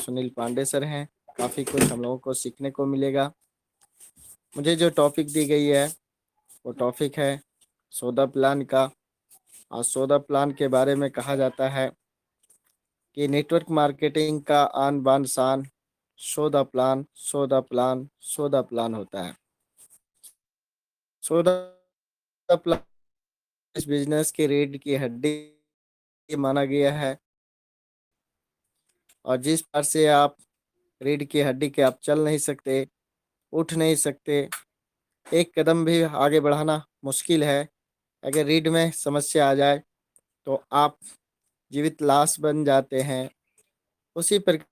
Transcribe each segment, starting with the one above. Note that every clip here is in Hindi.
सुनील पांडे सर हैं। काफ़ी कुछ हम लोगों को सीखने को मिलेगा। मुझे जो टॉपिक दी गई है वो टॉपिक है सौदा प्लान का। और सौदा प्लान के बारे में कहा जाता है कि नेटवर्क मार्केटिंग का आन बान शान सौदा प्लान सौदा प्लान सौदा प्लान होता है। सौदा प्लान इस बिजनेस की रीढ़ की हड्डी माना गया है। और जिस पर से आप रीढ़ की हड्डी के आप चल नहीं सकते, उठ नहीं सकते, एक कदम भी आगे बढ़ाना मुश्किल है। अगर रीढ़ में समस्या आ जाए तो आप जीवित लाश बन जाते हैं। उसी प्रकार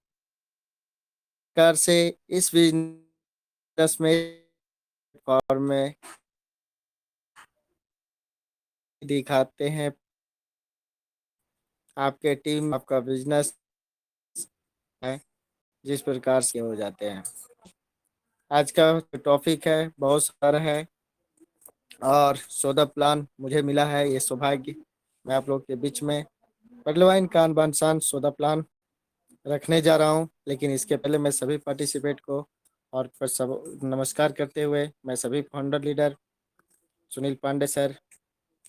से इस बिजनेस में फॉर्म में दिखाते हैं आपके टीम आपका बिजनेस है जिस प्रकार से हो जाते हैं। आज का टॉपिक है बहुत सारा है और सौदा प्लान मुझे मिला है ये सौभाग्य मैं आप लोग के बीच में पटलवाइन कान बानसान सौदा प्लान रखने जा रहा हूं। लेकिन इसके पहले मैं सभी पार्टिसिपेट को और फिर सब नमस्कार करते हुए मैं सभी founder leader Sunil Pandey sir,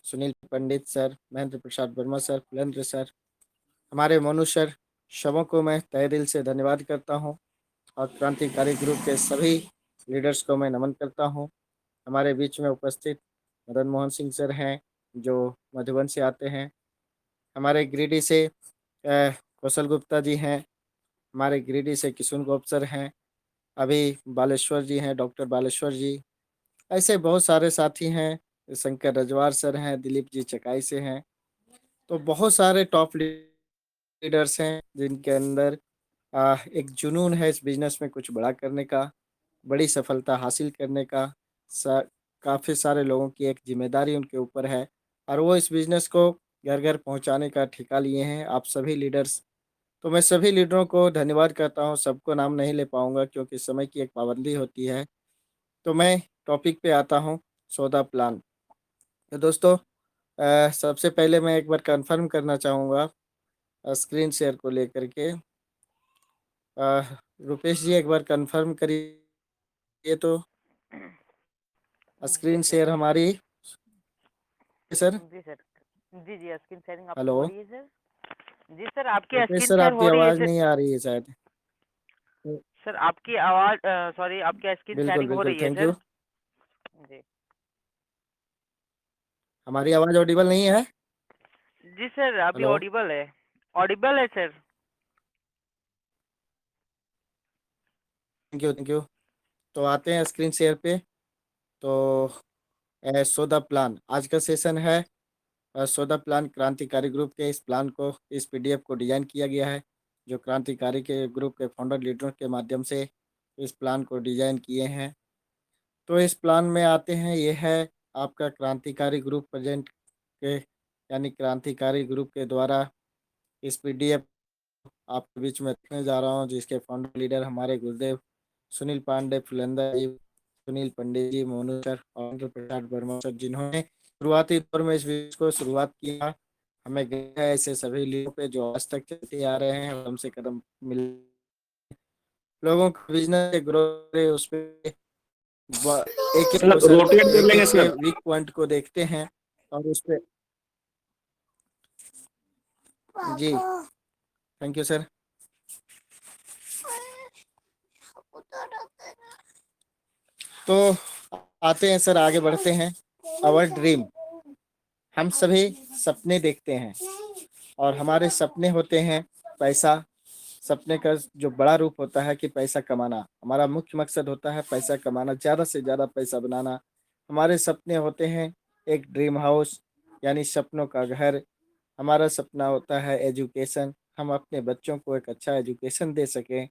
Sunil Pandit sir, Mahendra Prasad Verma sir, Phulendra sir, हमारे मोनू सर, सबों को मैं तहे दिल से धन्यवाद करता हूं। और क्रांतिकारी ग्रुप के सभी लीडर्स को मैं नमन करता हूं। हमारे बीच में उपस्थित मदन मोहन सिंह सर हैं जो मधुबन से आते हैं। हमारे गिरिडीह से कौशल गुप्ता जी हैं। हमारे गिरिडीह से किशुन गोप सर हैं। अभी बालेश्वर जी हैं, डॉक्टर बालेश्वर जी। ऐसे बहुत सारे साथी हैं। शंकर रजवार सर हैं, दिलीप जी चकाई से हैं। तो बहुत सारे टॉप लीडर्स हैं जिनके अंदर एक जुनून है इस बिजनेस में कुछ बड़ा करने का, बड़ी सफलता हासिल करने का। काफ़ी सारे लोगों की एक जिम्मेदारी उनके ऊपर है और वो इस बिजनेस को घर घर पहुंचाने का ठेका लिए हैं आप सभी लीडर्स। तो मैं सभी लीडरों को धन्यवाद करता हूं। सबको नाम नहीं ले पाऊंगा क्योंकि समय की एक पाबंदी होती है। तो मैं टॉपिक पे आता हूं, सौदा प्लान। तो दोस्तों सबसे पहले मैं एक बार कंफर्म करना चाहूँगा स्क्रीन शेयर को लेकर के। रुपेश जी एक बार कंफर्म करिए तो जी स्क्रीन सर। शेयर हमारी। सर जी सर। जी जी, स्क्रीन शेयरिंग आपकी हेलो हो रही है सर। जी सर, आपकी रुपेश स्क्रीन सर, शेयर आपकी हो रही है आवाज़ सर। नहीं आ रही है शायद। सर आपकी आवाज सॉरी, आपकी स्क्रीन बिल्कुल शेयरिंग हो बिल्कुल, रही है थैंक यू। सर। जी। हमारी आवाज़ ऑडिबल नहीं है। जी सर, अभी हेलो, ऑडिबल है। ऑडिबल है sir. Thank you thank you. तो आते हैं स्क्रीन शेयर पे। तो सो द प्लान आज का सेशन है। सो द प्लान क्रांतिकारी ग्रुप के इस प्लान को, इस पीडीएफ को डिजाइन किया गया है जो क्रांतिकारी के ग्रुप के फाउंडर लीडरों के माध्यम से इस प्लान को डिजाइन किए हैं। तो इस प्लान में आते हैं, ये है आपका क्रांतिकारी ग्रुप प्रेजेंट के यानी क्रांतिकारी ग्रुप के द्वारा इस पीडीएफ आपके बीच में रखने जा रहा हूँ जिसके फाउंडर लीडर हमारे गुरुदेव सुनील पांडे, फुलेंदर जी, सुनील पंडित जी, मोनू सर और महेंद्र प्रसाद वर्मा सर, जिन्होंने शुरुआती दौर में इस विषय को शुरुआत किया। हमें गर्व है ऐसे सभी लीडरों पे जो आज तक चलते आ रहे हैं और हमसे कदम मिल लोगों का बिजनेस ग्रो उस पे एक एक सर को सर रोटेट कर एक लेंगे एक के सर। वीक पॉइंट को देखते हैं और उस पे। जी थैंक यू सर। तो आते हैं सर, आगे बढ़ते हैं। आवर ड्रीम, हम सभी सपने देखते हैं और हमारे सपने होते हैं पैसा। सपने का जो बड़ा रूप होता है कि पैसा कमाना, हमारा मुख्य मकसद होता है पैसा कमाना, ज़्यादा से ज़्यादा पैसा बनाना। हमारे सपने होते हैं एक ड्रीम हाउस यानी सपनों का घर। हमारा सपना होता है एजुकेशन, हम अपने बच्चों को एक अच्छा एजुकेशन दे सकें।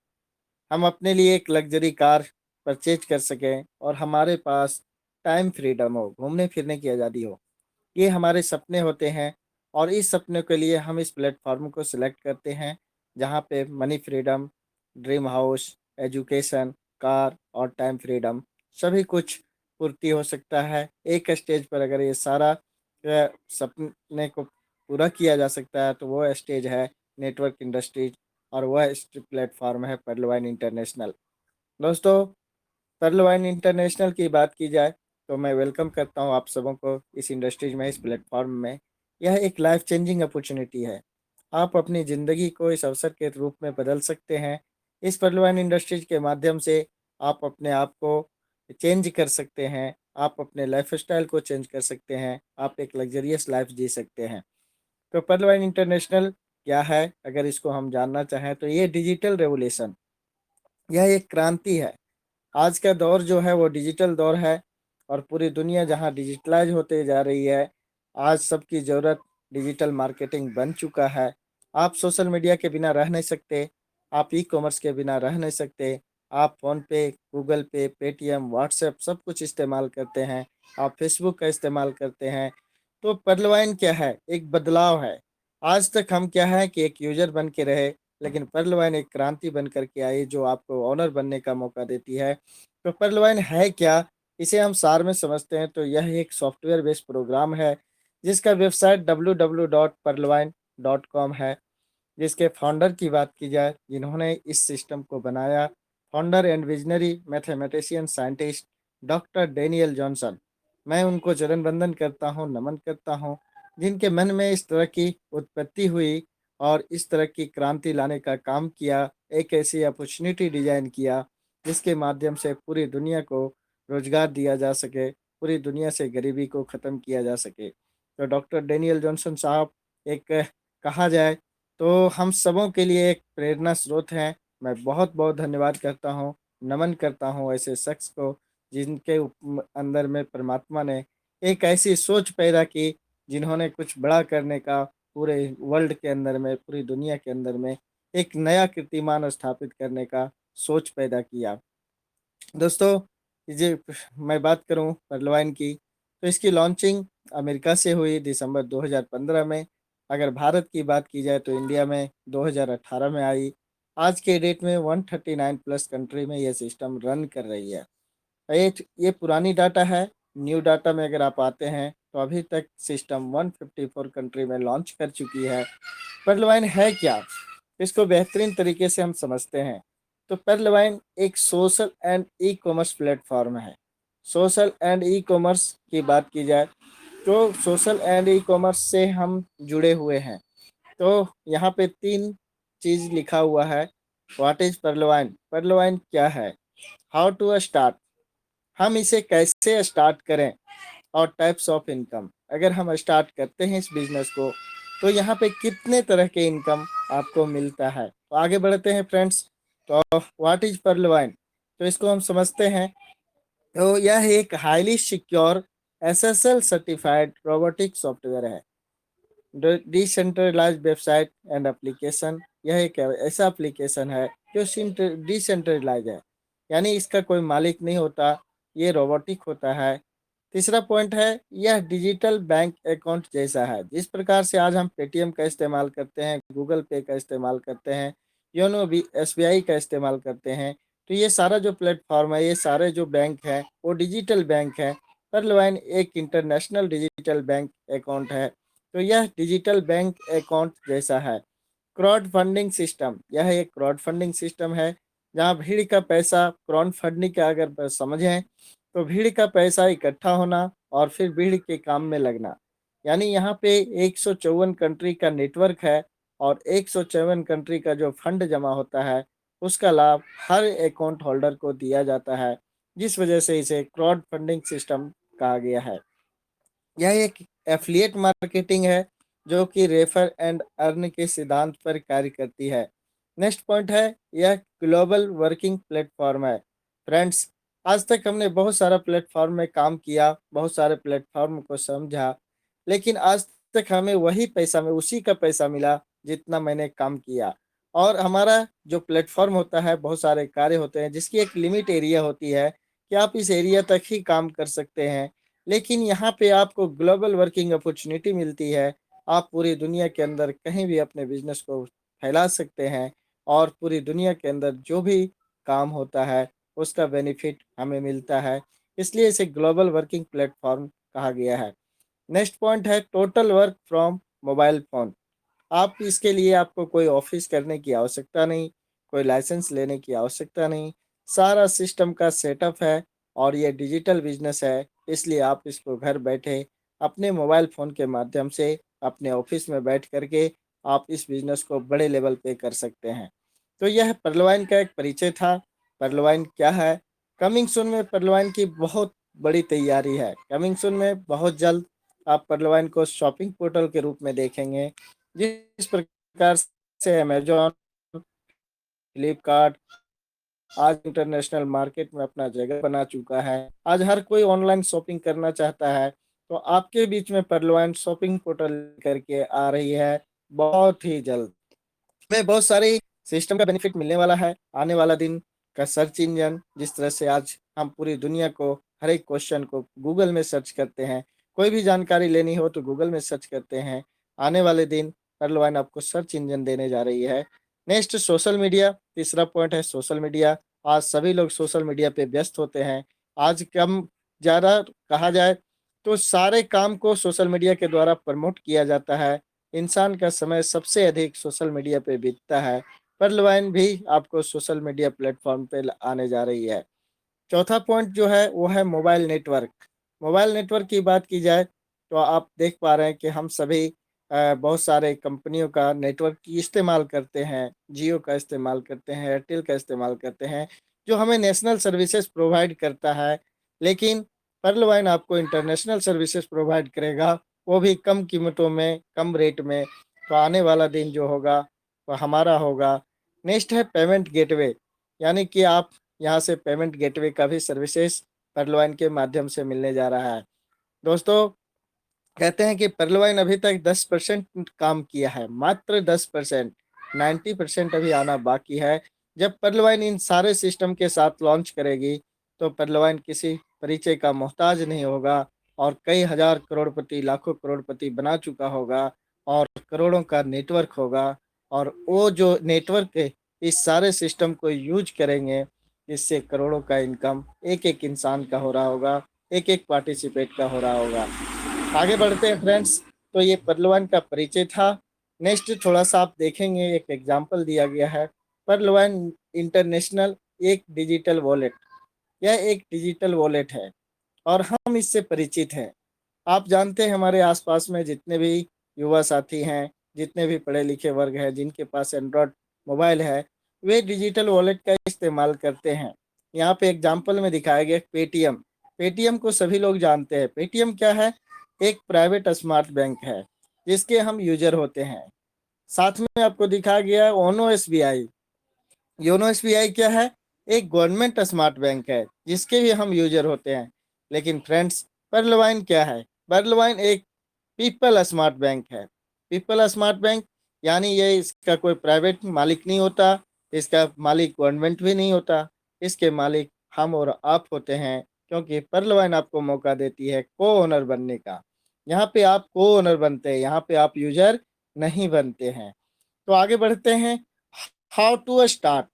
हम अपने लिए एक लग्जरी कार परचेज कर सकें और हमारे पास टाइम फ्रीडम हो, घूमने फिरने की आज़ादी हो। ये हमारे सपने होते हैं और इस सपने के लिए हम इस प्लेटफॉर्म को सिलेक्ट करते हैं जहाँ पे money freedom, dream house, education, car और टाइम फ्रीडम सभी कुछ पूर्ति हो सकता है एक स्टेज पर। अगर ये सारा सपने को पूरा किया जा सकता है तो वो स्टेज है नेटवर्क इंडस्ट्रीज और वह इस प्लेटफॉर्म है पर्लवाइन इंटरनेशनल। दोस्तों, पर्लवाइन इंटरनेशनल की बात की जाए तो मैं वेलकम करता हूं आप सबों को इस इंडस्ट्रीज में, इस प्लेटफॉर्म में। यह एक लाइफ चेंजिंग अपॉर्चुनिटी है। आप अपनी ज़िंदगी को इस अवसर के रूप में बदल सकते हैं। इस पर्लवाइन इंडस्ट्रीज के माध्यम से आप अपने आप को चेंज कर सकते हैं, आप अपने लाइफ स्टाइल को चेंज कर सकते हैं, आप एक लग्जरियस लाइफ जी सकते हैं। तो पर्लवाइन इंटरनेशनल क्या है, अगर इसको हम जानना चाहें तो ये डिजिटल रेवोल्यूशन, यह एक क्रांति है। आज का दौर जो है वो डिजिटल दौर है, और पूरी दुनिया जहाँ डिजिटलाइज होते जा रही है, आज सबकी ज़रूरत डिजिटल मार्केटिंग बन चुका है। आप सोशल मीडिया के बिना रह नहीं सकते, आप ई कॉमर्स के बिना रह नहीं सकते। आप फ़ोन पे, गूगल पे, पेटीएम, व्हाट्सएप सब कुछ इस्तेमाल करते हैं, आप फेसबुक का इस्तेमाल करते हैं। तो पर्लवाइन क्या है, एक बदलाव है। आज तक हम क्या है कि एक यूजर बन के रहे, लेकिन पर्लवाइन एक क्रांति बन करके आई जो आपको ऑनर बनने का मौका देती है। तो पर्लवाइन है क्या, इसे हम सार में समझते हैं तो यह एक सॉफ्टवेयर बेस्ड प्रोग्राम है, जिसका वेबसाइट www.पर्लवाइन.com है। जिसके फाउंडर की बात की जाए, जिन्होंने इस सिस्टम को बनाया, founder and visionary mathematician scientist doctor Daniel Johnson. मैं उनको चरण वंदन करता हूँ, नमन करता हूँ, जिनके मन में इस तरह की उत्पत्ति हुई और इस तरह की क्रांति लाने का काम किया, एक ऐसी अपॉर्चुनिटी डिजाइन किया जिसके माध्यम से पूरी दुनिया को रोजगार दिया जा सके, पूरी दुनिया से गरीबी को ख़त्म किया जा सके। तो डॉक्टर डेनियल जॉनसन साहब एक, कहा जाए तो हम सबों के लिए एक प्रेरणा स्रोत हैं। मैं बहुत बहुत धन्यवाद करता हूँ, नमन करता हूँ ऐसे शख्स को, जिनके अंदर में परमात्मा ने एक ऐसी सोच पैदा की, जिन्होंने कुछ बड़ा करने का, पूरे वर्ल्ड के अंदर में, पूरी दुनिया के अंदर में एक नया कीर्तिमान स्थापित करने का सोच पैदा किया। दोस्तों, ये मैं बात करूं पर्लवाइन की, तो इसकी लॉन्चिंग अमेरिका से हुई दिसंबर 2015 में। अगर भारत की बात की जाए तो इंडिया में 2018 में आई। आज के डेट में 139 प्लस कंट्री में यह सिस्टम रन कर रही है। ये पुरानी डाटा है। न्यू डाटा में अगर आप आते हैं तो अभी तक सिस्टम 154 कंट्री में लॉन्च कर चुकी है। पर्लवाइन है क्या, इसको बेहतरीन तरीके से हम समझते हैं। तो पर्लवाइन एक social and e commerce platform है। सोशल एंड ई कॉमर्स की बात की जाए तो सोशल एंड ई कॉमर्स से हम जुड़े हुए हैं। तो यहाँ पे तीन चीज लिखा हुआ है। व्हाट इज पर्लवाइन, पर्लवाइन क्या है, हाउ टू स्टार्ट, हम इसे कैसे स्टार्ट करें, और टाइप्स ऑफ इनकम, अगर हम स्टार्ट करते हैं इस बिजनेस को तो यहाँ पे कितने तरह के इनकम आपको मिलता है। तो आगे बढ़ते हैं फ्रेंड्स। तो व्हाट इज पर्लवाइन, तो इसको हम समझते हैं। तो यह एक highly secure SSL certified robotic software है, डिसेंट्रलाइज्ड वेबसाइट एंड एप्लीकेशन। यह एक ऐसा एप्लीकेशन है जो डिसेंट्रलाइज है, यानी इसका कोई मालिक नहीं होता, ये रोबोटिक होता है। तीसरा पॉइंट है, यह डिजिटल बैंक अकाउंट जैसा है। जिस प्रकार से आज हम पेटीएम का इस्तेमाल करते हैं, गूगल पे का इस्तेमाल करते हैं, योनो भी एसबीआई का इस्तेमाल करते हैं, तो ये सारा जो प्लेटफॉर्म है, ये सारे जो बैंक है वो डिजिटल बैंक है। पर्लवाइन एक इंटरनेशनल डिजिटल बैंक अकाउंट है। तो यह डिजिटल बैंक अकाउंट जैसा है। क्राउड फंडिंग सिस्टम, यह एक क्राउड फंडिंग सिस्टम है, जहाँ भीड़ का पैसा, क्राउड फंडिंग का अगर समझें तो भीड़ का पैसा इकट्ठा होना और फिर भीड़ के काम में लगना। यानी यहाँ पे 154 कंट्री का नेटवर्क है, और 154 कंट्री का जो फंड जमा होता है उसका लाभ हर अकाउंट होल्डर को दिया जाता है, जिस वजह से इसे क्राउड फंडिंग सिस्टम कहा गया है। यह एक एफिलिएट मार्केटिंग है, जो कि रेफर एंड अर्न के सिद्धांत पर कार्य करती है। नेक्स्ट पॉइंट है, यह ग्लोबल वर्किंग प्लेटफॉर्म है। फ्रेंड्स, आज तक हमने बहुत सारा प्लेटफॉर्म में काम किया, बहुत सारे प्लेटफॉर्म को समझा, लेकिन आज तक हमें वही पैसा में उसी का पैसा मिला जितना मैंने काम किया। और हमारा जो प्लेटफॉर्म होता है, बहुत सारे कार्य होते हैं जिसकी एक लिमिट एरिया होती है कि आप इस एरिया तक ही काम कर सकते हैं। लेकिन यहाँ पे आपको ग्लोबल वर्किंग अपॉर्चुनिटी मिलती है। आप पूरी दुनिया के अंदर कहीं भी अपने बिजनेस को फैला सकते हैं, और पूरी दुनिया के अंदर जो भी काम होता है उसका बेनिफिट हमें मिलता है। इसलिए इसे ग्लोबल वर्किंग प्लेटफॉर्म कहा गया है। नेक्स्ट पॉइंट है, total work from mobile phone. आप इसके लिए आपको कोई ऑफिस करने की आवश्यकता नहीं, कोई लाइसेंस लेने की आवश्यकता नहीं। सारा सिस्टम का सेटअप है और ये डिजिटल बिजनेस है, इसलिए आप इसको घर बैठे अपने मोबाइल फ़ोन के माध्यम से अपने ऑफिस में बैठ कर के आप इस बिज़नेस को बड़े लेवल पे कर सकते हैं। तो यह पर्लवाइन का एक परिचय था। पर्लवाइन क्या है? कमिंग सून में पर्लवाइन की बहुत बड़ी तैयारी है। कमिंग सून में बहुत जल्द आप पर्लवाइन को शॉपिंग पोर्टल के रूप में देखेंगे। जिस प्रकार से अमेज़न, फ्लिपकार्ट आज इंटरनेशनल मार्केट में अपना जगह बना चुका है। आज हर कोई ऑनलाइन शॉपिंग करना चाहता है, तो आपके बीच में पर्लवाइन शॉपिंग पोर्टल करके आ रही है बहुत ही जल्द। में बहुत सारी सिस्टम का बेनिफिट मिलने वाला है। आने वाला दिन का सर्च इंजन, जिस तरह से आज हम पूरी दुनिया को हर एक क्वेश्चन को गूगल में सर्च करते हैं, कोई भी जानकारी लेनी हो तो गूगल में सर्च करते हैं। आने वाले दिन पर्लवाइन आपको सर्च इंजन देने जा रही है। नेक्स्ट सोशल मीडिया, तीसरा पॉइंट है सोशल मीडिया। आज सभी लोग सोशल मीडिया पे व्यस्त होते हैं। आज कम ज़्यादा कहा जाए तो सारे काम को सोशल मीडिया के द्वारा प्रमोट किया जाता है। इंसान का समय सबसे अधिक सोशल मीडिया पे बीतता है। पर्लवाइन भी आपको सोशल मीडिया प्लेटफॉर्म पे आने जा रही है। चौथा पॉइंट जो है वो है मोबाइल नेटवर्क। मोबाइल नेटवर्क की बात की जाए तो आप देख पा रहे हैं कि हम सभी बहुत सारे कंपनियों का नेटवर्क की इस्तेमाल करते हैं। जियो का इस्तेमाल करते हैं, एयरटेल का इस्तेमाल करते हैं, जो हमें नेशनल सर्विसेज प्रोवाइड करता है। लेकिन पर्लवाइन आपको इंटरनेशनल सर्विसेज प्रोवाइड करेगा, वो भी कम कीमतों में, कम रेट में। तो आने वाला दिन जो होगा वो हमारा होगा। नेक्स्ट है पेमेंट गेटवे, यानी कि आप यहाँ से पेमेंट गेटवे का भी सर्विसेज पर्लवाइन के माध्यम से मिलने जा रहा है। दोस्तों, कहते हैं कि पर्लवाइन अभी तक 10% काम किया है, मात्र 10%। 90% अभी आना बाकी है। जब पर्लवाइन इन सारे सिस्टम के साथ लॉन्च करेगी तो पर्लवाइन किसी परिचय का मोहताज नहीं होगा और कई हजार करोड़पति, लाखों करोड़पति बना चुका होगा और करोड़ों का नेटवर्क होगा। और वो जो नेटवर्क है इस सारे सिस्टम को यूज करेंगे, इससे करोड़ों का इनकम एक एक इंसान का हो रहा होगा, एक एक पार्टिसिपेट का हो रहा होगा। आगे बढ़ते हैं फ्रेंड्स। तो ये पर्लवाइन का परिचय था। नेक्स्ट थोड़ा सा आप देखेंगे, एक एग्जांपल दिया गया है। पर्लवाइन इंटरनेशनल एक डिजिटल वॉलेट, यह एक डिजिटल वॉलेट है और हम इससे परिचित हैं। आप जानते हैं हमारे आसपास में जितने भी युवा साथी हैं, जितने भी पढ़े लिखे वर्ग हैं, जिनके पास एंड्रॉयड मोबाइल है, वे डिजिटल वॉलेट का इस्तेमाल करते हैं। यहाँ पे एग्जांपल में दिखाया गया पेटीएम। पेटीएम को सभी लोग जानते हैं। पेटीएम क्या है? एक प्राइवेट स्मार्ट बैंक है जिसके हम यूजर होते हैं। साथ में आपको दिखाया गया है ओनो एसबीआई। योनो एसबीआई क्या है? एक गवर्नमेंट स्मार्ट बैंक है जिसके भी हम यूजर होते हैं। लेकिन फ्रेंड्स, पर्लवाइन क्या है? पर्लवाइन एक पीपल स्मार्ट बैंक है। पीपल स्मार्ट बैंक यानी ये इसका कोई प्राइवेट मालिक नहीं होता, इसका मालिक गवर्नमेंट भी नहीं होता, इसके मालिक हम और आप होते हैं। क्योंकि पर्लवाइन आपको मौका देती है को ओनर बनने का। यहाँ पे आप को ओनर बनते हैं, यहाँ पे आप यूजर नहीं बनते हैं। तो आगे बढ़ते हैं। हाउ टू स्टार्ट,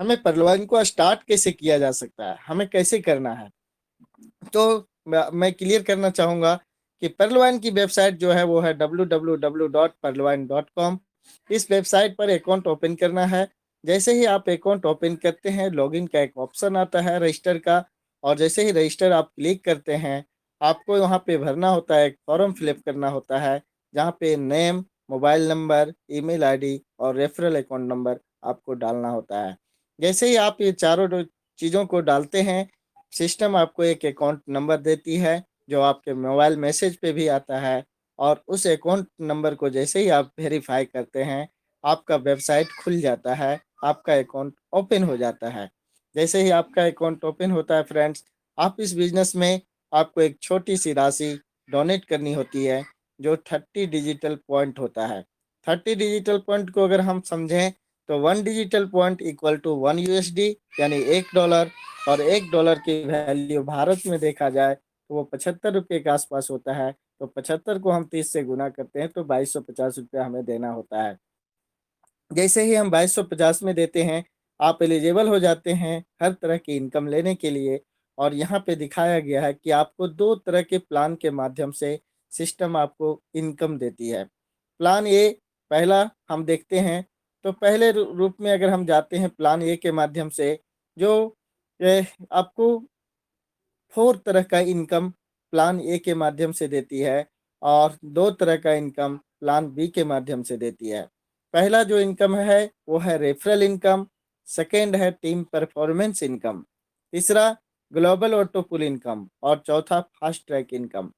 हमें पर्लवाइन को स्टार्ट कैसे किया जा सकता है, हमें कैसे करना है। तो मैं क्लियर करना चाहूँगा कि पर्लवाइन की वेबसाइट जो है वो है www.perlwine.com। इस वेबसाइट पर अकाउंट ओपन करना है। जैसे ही आप अकाउंट ओपन करते हैं, लॉगिन का एक ऑप्शन आता है रजिस्टर का, और जैसे ही रजिस्टर आप क्लिक करते हैं, आपको वहाँ पे भरना होता है, एक फॉर्म फिलअप करना होता है, जहाँ पे name, mobile number, email ID और रेफरल अकाउंट नंबर आपको डालना होता है। जैसे ही आप ये चारों चीज़ों को डालते हैं, सिस्टम आपको एक अकाउंट नंबर देती है जो आपके मोबाइल मैसेज पे भी आता है। और उस अकाउंट नंबर को जैसे ही आप वेरीफाई करते हैं, आपका वेबसाइट खुल जाता है, आपका अकाउंट ओपन हो जाता है। जैसे ही आपका अकाउंट ओपन होता है फ्रेंड्स, आप इस बिजनेस में आपको एक छोटी सी राशि डोनेट करनी होती है, जो 30 डिजिटल पॉइंट होता है। 30 डिजिटल पॉइंट को अगर हम समझें तो 1 digital point equal to 1 USD, यानी $1। और $1 की वैल्यू भारत में देखा जाए तो वो 75 रुपये के आसपास होता है। तो 75 को हम 30 से गुना करते हैं तो 2250 रुपया हमें देना होता है। जैसे ही हम 2250 में देते हैं, आप एलिजिबल हो जाते हैं हर तरह की इनकम लेने के लिए। और यहाँ पे दिखाया गया है कि आपको 2 तरह के प्लान के माध्यम से सिस्टम आपको इनकम देती है। प्लान ए पहला हम देखते हैं, तो पहले रूप में अगर हम जाते हैं प्लान ए के माध्यम से, जो आपको 4 तरह का इनकम प्लान ए के माध्यम से देती है और 2 तरह का इनकम प्लान बी के माध्यम से देती है। पहला जो इनकम है वो है रेफरल इनकम, सेकेंड है टीम परफॉर्मेंस इनकम, तीसरा ग्लोबल ऑटो पुल इनकम और चौथा fast track income.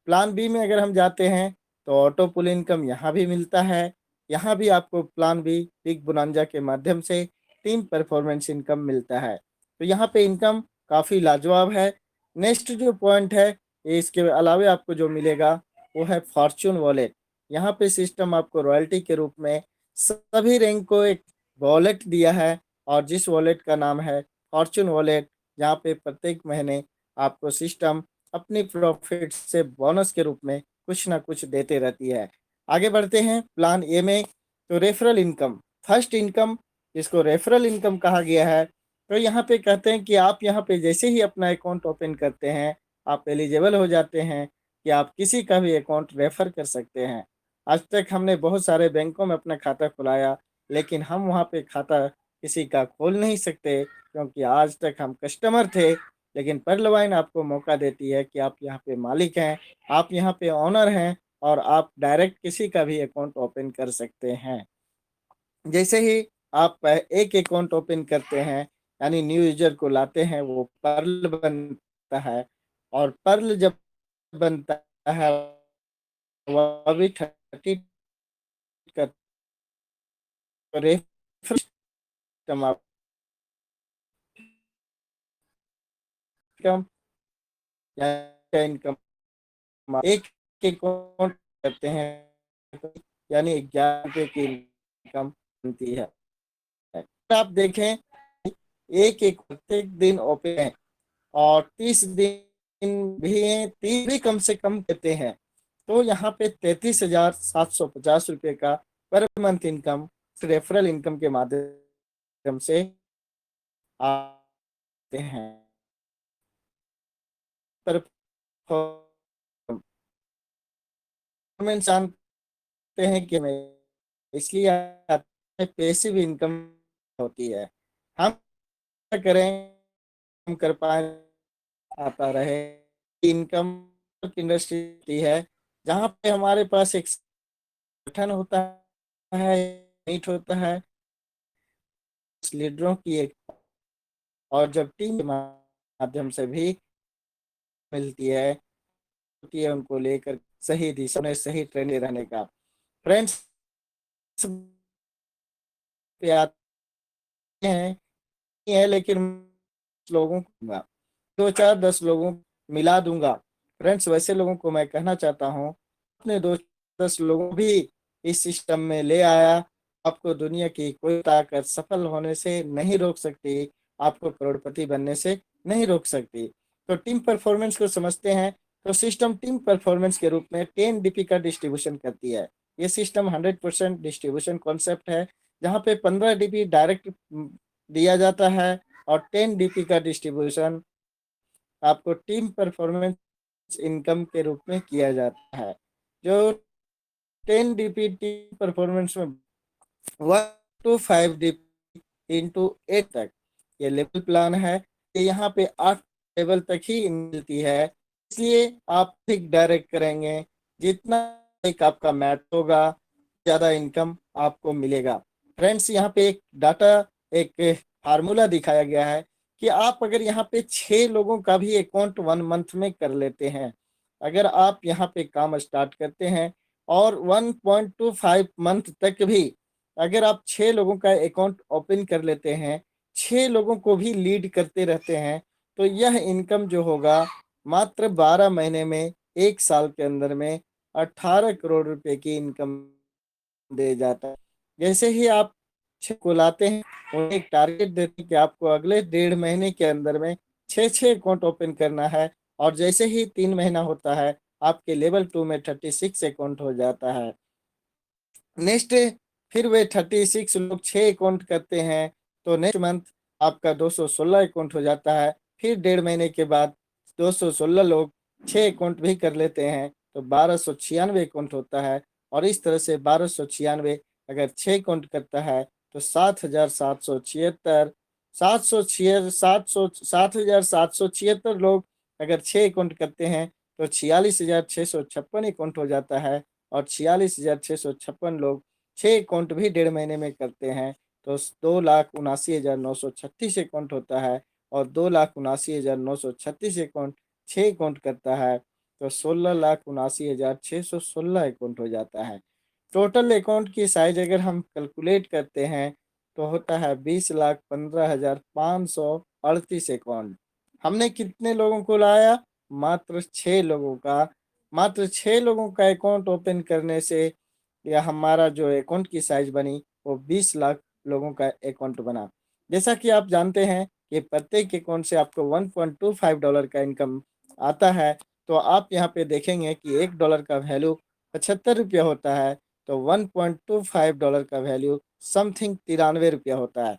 Plan B में अगर हम जाते हैं तो ऑटो पुल इनकम यहाँ भी मिलता है। यहाँ भी आपको प्लान बी बिग बोनांजा के माध्यम से टीम परफॉर्मेंस इनकम मिलता है। तो यहाँ पे इनकम काफ़ी लाजवाब है। नेक्स्ट जो पॉइंट है, इसके अलावे आपको जो मिलेगा वो है फॉर्चून वॉलेट। यहाँ पे सिस्टम आपको रॉयल्टी के रूप में सभी रैंक को एक वॉलेट दिया है, और जिस वॉलेट का नाम है फॉर्चून वॉलेट, यहाँ पे प्रत्येक महीने आपको सिस्टम अपनी प्रॉफिट से बोनस के रूप में कुछ ना कुछ देते रहती है। आगे बढ़ते हैं प्लान ए में। तो रेफरल इनकम, फर्स्ट इनकम जिसको रेफरल इनकम कहा गया है, तो यहाँ पे कहते हैं कि आप यहाँ पे जैसे ही अपना अकाउंट ओपन करते हैं, आप एलिजिबल हो जाते हैं कि आप किसी का भी अकाउंट रेफर कर सकते हैं। आज तक हमने बहुत सारे बैंकों में अपना खाता खुलाया, लेकिन हम वहाँ पे खाता किसी का खोल नहीं सकते, क्योंकि आज तक हम कस्टमर थे। लेकिन पर्लवाइन आपको मौका देती है कि आप यहाँ पे मालिक हैं, आप यहाँ पे ऑनर हैं, और आप डायरेक्ट किसी का भी अकाउंट ओपन कर सकते हैं। जैसे ही आप एक अकाउंट ओपन करते हैं, यानी न्यू यूजर को लाते हैं, वो पर्ल बनता है, और पर्ल जब बनता है वह भी 30 का रेफर इनकम या इनकम एक अकाउंट करते हैं, यानी 11 रुपये की इनकम बनती है। आप देखें, एक एक प्रत्येक दिन ओपन है, और 30 दिन भी हैं, 30 भी कम से कम देते हैं, तो यहाँ पे 33,750 रुपये का per month income referral income के माध्यम से आते हैं। परफॉर्मेंस जानते हैं कि मैं इसलिए आते हैं, पैसिव इनकम होती है। हम क्या करें, हम कर पाए, आता रहे इनकम इंडस्ट्री है, जहाँ पे हमारे पास एक संगठन होता है, मीट होता है लीडरों की एक, और जब टीम के माध्यम से भी मिलती है, होती है उनको लेकर सही दिशा में सही ट्रेनिंग रहने का। फ्रेंड्स पे आते हैं, है लेकिन लोगों को 2 4 10 लोगों को मिला दूंगा। फ्रेंड्स, वैसे लोगों को मैं कहना चाहता हूँ, अपने 2 10 लोगों भी इस सिस्टम में ले आया। आपको दुनिया की कोई ताकत सफल होने से नहीं रोक सकती, आपको करोड़पति बनने से नहीं रोक सकती। तो टीम परफॉर्मेंस को समझते हैं, तो सिस्टम टीम परफॉर्मेंस के रूप में 10 DP का डिस्ट्रीब्यूशन करती है। ये सिस्टम 100% डिस्ट्रीब्यूशन कॉन्सेप्ट है, जहाँ पे 15 DP डायरेक्ट दिया जाता है, और 10 DP का डिस्ट्रीब्यूशन आपको टीम परफॉर्मेंस इनकम के रूप में किया जाता है। जो 10 DP टीम परफॉर्मेंस में 1 to 5 DP इंटू 8 तक ये लेवल प्लान है। ये यहाँ पे 8 लेवल तक ही मिलती है, इसलिए आप ठीक डायरेक्ट करेंगे, जितना एक आपका मैच होगा ज़्यादा इनकम आपको मिलेगा। फ्रेंड्स, यहाँ पे एक डाटा, एक फार्मूला दिखाया गया है कि आप अगर यहाँ पे 6 लोगों का भी अकाउंट 1 मंथ में कर लेते हैं, अगर आप यहाँ पे काम स्टार्ट करते हैं और 1.25 मंथ तक भी अगर आप 6 लोगों का अकाउंट ओपन कर लेते हैं, 6 लोगों को भी लीड करते रहते हैं, तो यह इनकम जो होगा मात्र 12 महीने में, 1 साल के अंदर में 18 करोड़ रुपए की इनकम दे जाता है। जैसे ही आप को लाते हैं, उन्हें एक टारगेट देते हैं कि आपको अगले 1.5 महीने के अंदर में 6 अकाउंट ओपन करना है, और जैसे ही 3 महीना होता है, आपके लेवल 2 में 36 अकाउंट हो जाता है। नेक्स्ट, फिर वे 36 लोग 6 अकाउंट करते हैं, तो नेक्स्ट मंथ आपका 216 अकाउंट हो जाता है। फिर 1.5 महीने के बाद 216 लोग 6 अकाउंट भी कर लेते हैं, तो 1296 अकाउंट होता है। और इस तरह से 1296 अगर 6 काउंट करता है तो 7,776 7,776 लोग अगर 6 काउंट करते हैं तो 46,656 काउंट हो जाता है। और 46,656 लोग 6 काउंट भी 1.5 महीने में करते हैं तो 2,79,936 काउंट होता है। और 2,79,936 अकाउंट 6 काउंट करता है तो 16,79,616 अकाउंट हो जाता है। टोटल अकाउंट की साइज अगर हम कैलकुलेट करते हैं तो होता है 20,15,538 अकाउंट। हमने कितने लोगों को लाया? मात्र 6 लोगों का। मात्र 6 लोगों का अकाउंट ओपन करने से या हमारा जो अकाउंट की साइज बनी वो 20 लाख लोगों का अकाउंट बना। जैसा कि आप जानते हैं कि प्रत्येक अकाउंट से आपको $1.25 का इनकम आता है। तो आप यहाँ पे देखेंगे कि $1 का वैल्यू 75 रुपया होता है तो $1.25 का वैल्यू समथिंग 93 रुपया होता है।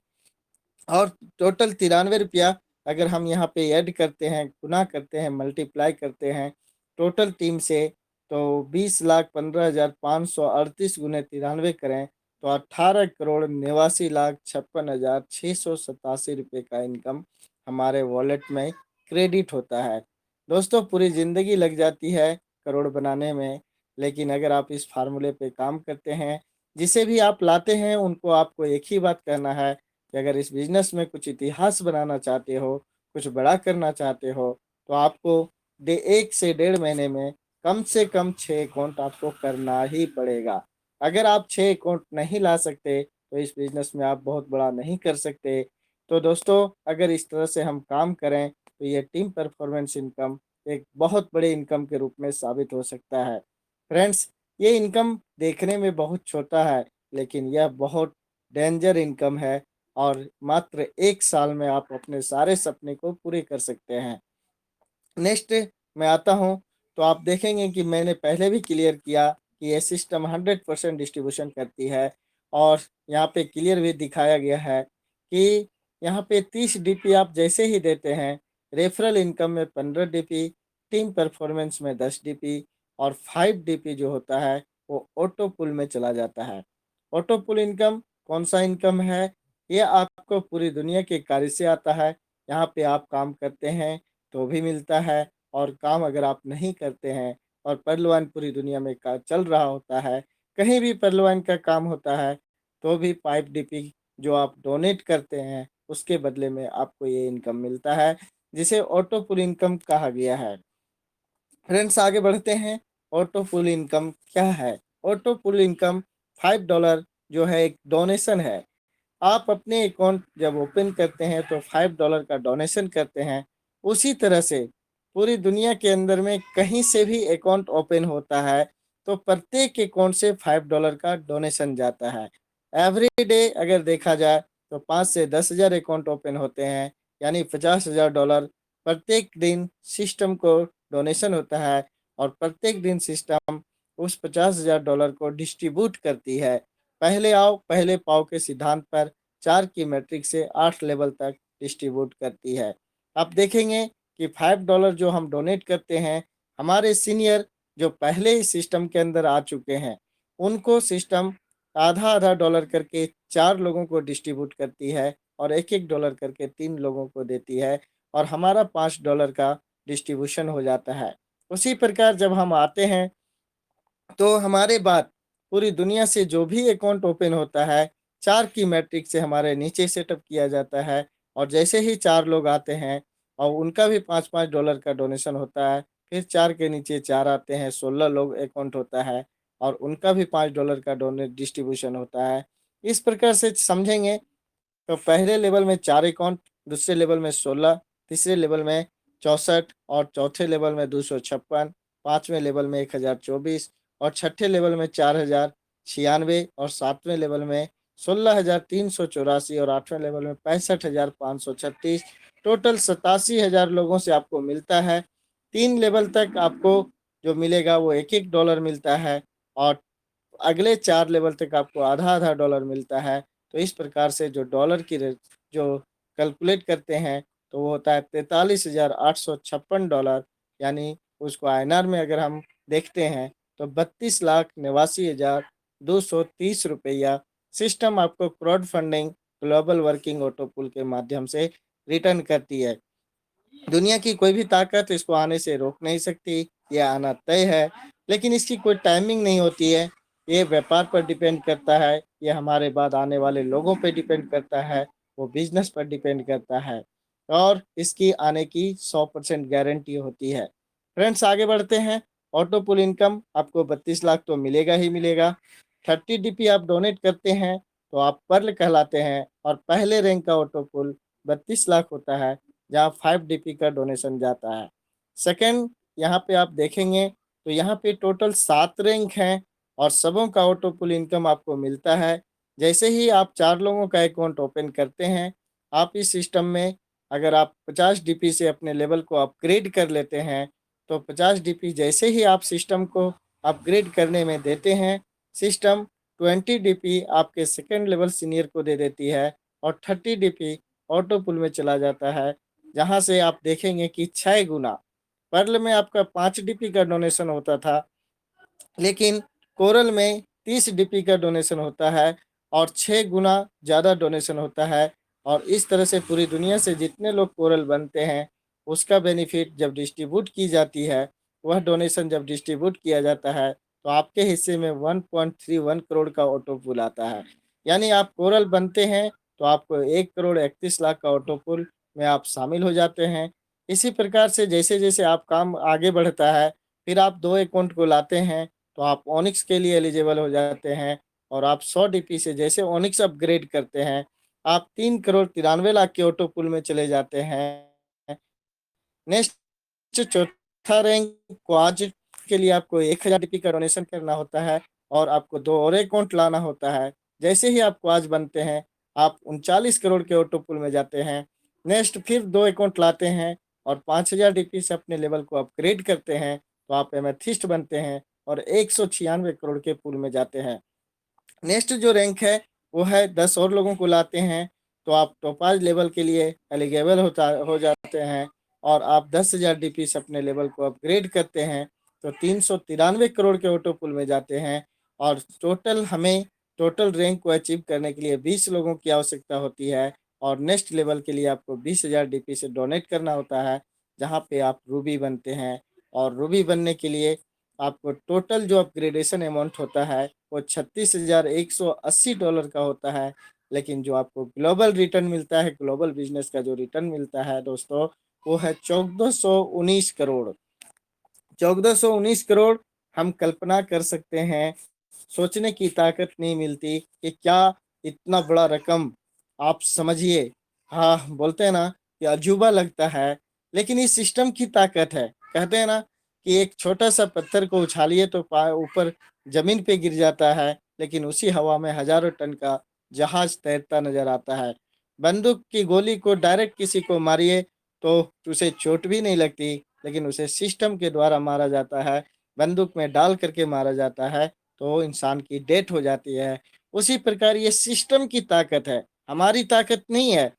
और टोटल 93 रुपया अगर हम यहाँ पे ऐड करते हैं, गुना करते हैं, मल्टीप्लाई करते हैं टोटल टीम से तो 20,15,538 गुने 93 करें तो 18,89,56,687 का इनकम हमारे वॉलेट में क्रेडिट होता है। दोस्तों पूरी ज़िंदगी लग जाती है करोड़ बनाने में, लेकिन अगर आप इस फार्मूले पे काम करते हैं, जिसे भी आप लाते हैं उनको आपको एक ही बात कहना है कि अगर इस बिजनेस में कुछ इतिहास बनाना चाहते हो, कुछ बड़ा करना चाहते हो, तो आपको 1 से 1.5 महीने में कम से कम 6 अकाउंट आपको करना ही पड़ेगा। अगर आप 6 अकाउंट नहीं ला सकते, तो इस बिजनेस में आप बहुत बड़ा नहीं कर सकते। तो दोस्तों अगर इस तरह से हम काम करें, तो ये टीम परफॉर्मेंस इनकम एक बहुत बड़े इनकम के रूप में साबित हो सकता है। फ्रेंड्स, ये इनकम देखने में बहुत छोटा है, लेकिन यह बहुत डेंजर इनकम है और मात्र 1 साल में आप अपने सारे सपने को पूरे कर सकते हैं। नेक्स्ट मैं आता हूँ तो आप देखेंगे कि मैंने पहले भी क्लियर किया कि ये सिस्टम 100% डिस्ट्रीब्यूशन करती है। और यहाँ पे क्लियर भी दिखाया गया है कि यहाँ पे 30 DP आप जैसे ही देते हैं, रेफरल इनकम में 15 DP, टीम परफॉर्मेंस में 10 DP और 5 DP जो होता है वो ऑटो पुल में चला जाता है। ऑटो पुल इनकम कौन सा इनकम है? ये आपको पूरी दुनिया के कार्य से आता है। यहाँ पे आप काम करते हैं तो भी मिलता है, और काम अगर आप नहीं करते हैं और परलोन पूरी दुनिया में का चल रहा होता है, कहीं भी परलोन का काम होता है, तो भी 5 DP जो आप डोनेट करते हैं उसके बदले में आपको ये इनकम मिलता है, जिसे ऑटो पुल इनकम कहा गया है। फ्रेंड्स आगे बढ़ते हैं। ऑटो पुल इनकम क्या है? ऑटो पुल इनकम $5 जो है एक डोनेशन है। आप अपने अकाउंट जब ओपन करते हैं तो $5 का डोनेशन करते हैं। उसी तरह से पूरी दुनिया के अंदर में कहीं से भी अकाउंट ओपन होता है तो प्रत्येक अकाउंट से $5 का डोनेशन जाता है। एवरी डे अगर देखा जाए तो 5 से 10 हज़ार अकाउंट ओपन होते हैं, यानी $50,000 प्रत्येक दिन सिस्टम को डोनेशन होता है। और प्रत्येक दिन सिस्टम उस $50,000 को डिस्ट्रीब्यूट करती है। पहले आओ पहले पाओ के सिद्धांत पर 4 की मैट्रिक से 8 लेवल तक डिस्ट्रीब्यूट करती है। आप देखेंगे कि $5 जो हम डोनेट करते हैं, हमारे सीनियर जो पहले ही सिस्टम के अंदर आ चुके हैं, उनको सिस्टम आधा आधा डॉलर करके 4 लोगों को डिस्ट्रीब्यूट करती है और एक एक डॉलर करके 3 लोगों को देती है, और हमारा $5 का डिस्ट्रीब्यूशन हो जाता है। उसी प्रकार जब हम आते हैं तो हमारे बाद पूरी दुनिया से जो भी अकाउंट ओपन होता है, 4 की मैट्रिक से हमारे नीचे सेटअप किया जाता है। और जैसे ही 4 लोग आते हैं और उनका भी $5-5 का डोनेशन होता है, फिर 4 के नीचे 4 आते हैं, 16 लोग अकाउंट होता है और उनका भी $5 का डोनेट डिस्ट्रीब्यूशन होता है। इस प्रकार से समझेंगे तो पहले लेवल में 4 अकाउंट, दूसरे लेवल में 16, तीसरे लेवल में 64 और चौथे लेवल में 256, पाँचवें लेवल में 1024 और छठे लेवल में 4096 और सातवें लेवल में 16,384 और आठवें लेवल में 65,536। टोटल 87,000 लोगों से आपको मिलता है। 3 लेवल तक आपको जो मिलेगा वो एक एक डॉलर मिलता है, और अगले 4 लेवल तक आपको आधा आधा डॉलर मिलता है। तो इस प्रकार से जो डॉलर की जो कैलकुलेट करते हैं तो वो होता है $43,856, यानी उसको आईएनआर में अगर हम देखते हैं तो 32,89,230 रुपया सिस्टम आपको crowd funding global working auto pool के माध्यम से रिटर्न करती है। दुनिया की कोई भी ताकत इसको आने से रोक नहीं सकती, यह आना तय है। लेकिन इसकी कोई टाइमिंग नहीं होती है। ये व्यापार पर डिपेंड करता है, ये हमारे बाद आने वाले लोगों पर डिपेंड करता है, वो बिजनेस पर डिपेंड करता है। और इसकी आने की 100% गारंटी होती है। फ्रेंड्स, आगे बढ़ते हैं। ऑटो पुल इनकम आपको 32 लाख तो मिलेगा ही मिलेगा। 30 DP आप डोनेट करते हैं तो आप पर्ल कहलाते हैं, और पहले रैंक का ऑटो पुल 32 लाख होता है, जहाँ 5 DP का डोनेशन जाता है। सेकंड, यहाँ पे आप देखेंगे तो यहाँ पे टोटल 7 रैंक हैं, और सबों का ऑटो पुल इनकम आपको मिलता है। जैसे ही आप 4 लोगों का अकाउंट ओपन करते हैं, आप इस सिस्टम में अगर आप 50 DP से अपने लेवल को अपग्रेड कर लेते हैं, तो 50 DP जैसे ही आप सिस्टम को अपग्रेड करने में देते हैं, सिस्टम 20 DP आपके सेकेंड लेवल सीनियर को दे देती है, और 30 DP ऑटो पुल में चला जाता है, जहां से आप देखेंगे कि 6 गुना पर्ल में आपका 5 DP का डोनेशन होता था, लेकिन कोरल में 30 DP का डोनेशन होता है, और 6 गुना ज़्यादा डोनेशन होता है। और इस तरह से पूरी दुनिया से जितने लोग कोरल बनते हैं, उसका बेनिफिट जब डिस्ट्रीब्यूट की जाती है, वह डोनेशन जब डिस्ट्रीब्यूट किया जाता है, तो आपके हिस्से में 1.31 करोड़ का ऑटो पुल आता है। यानी आप कोरल बनते हैं तो आपको 1,31,00,000 का ऑटो पुल में आप शामिल हो जाते हैं। इसी प्रकार से जैसे जैसे आप काम आगे बढ़ता है, फिर आप 2 अकाउंट को लाते हैं, तो आप ओनिक्स के लिए एलिजिबल हो जाते हैं। और आप 100 DP से जैसे ओनिक्स अपग्रेड करते हैं, आप 3,93,00,000 के ऑटो पुल में चले जाते हैं। नेक्स्ट चौथा रैंक क्वाज के लिए आपको 1,000 DP का डोनेशन करना होता है, और आपको 2 और अकाउंट लाना होता है। जैसे ही आप क्वाज बनते हैं, आप 39 करोड़ के ऑटो पुल में जाते हैं। नेक्स्ट फिर 2 अकाउंट लाते हैं, और 5,000 DP से अपने लेवल को अपग्रेड करते हैं, तो आप एमेथिस्ट बनते हैं, और 196 करोड़ के पुल में जाते हैं। नेक्स्ट जो रैंक है वो है 10 और लोगों को लाते हैं, तो आप टोपाज लेवल के लिए एलिजिबल हो जाते हैं, और आप 10,000 DP से अपने लेवल को अपग्रेड करते हैं, तो 393 करोड़ के ऑटो पुल में जाते हैं। और टोटल रैंक को अचीव करने के लिए 20 लोगों की आवश्यकता होती है, और नेक्स्ट लेवल के लिए आपको 20,000 DP से डोनेट करना होता है, जहाँ पे आप रूबी बनते हैं। और रूबी बनने के लिए आपको टोटल जो अपग्रेडेशन अमाउंट होता है वो $36,180 का होता है। लेकिन जो आपको ग्लोबल रिटर्न मिलता है, ग्लोबल बिजनेस का जो रिटर्न मिलता है दोस्तों, वो है 1419 करोड़। 1419 करोड़ हम कल्पना कर सकते हैं, सोचने की ताकत नहीं मिलती कि क्या इतना बड़ा रकम, आप समझिए। हाँ, बोलते हैं ना कि अजूबा लगता है, लेकिन इस सिस्टम की ताकत है। कहते हैं ना कि एक छोटा सा पत्थर को उछालिए तो ऊपर जमीन पे गिर जाता है, लेकिन उसी हवा में हजारों टन का जहाज तैरता नजर आता है। बंदूक की गोली को डायरेक्ट किसी को मारिए तो उसे चोट भी नहीं लगती, लेकिन उसे सिस्टम के द्वारा मारा जाता है, बंदूक में डाल करके मारा जाता है, तो इंसान की डेथ हो जाती है। उसी प्रकार ये सिस्टम की ताकत है, हमारी ताकत नहीं है।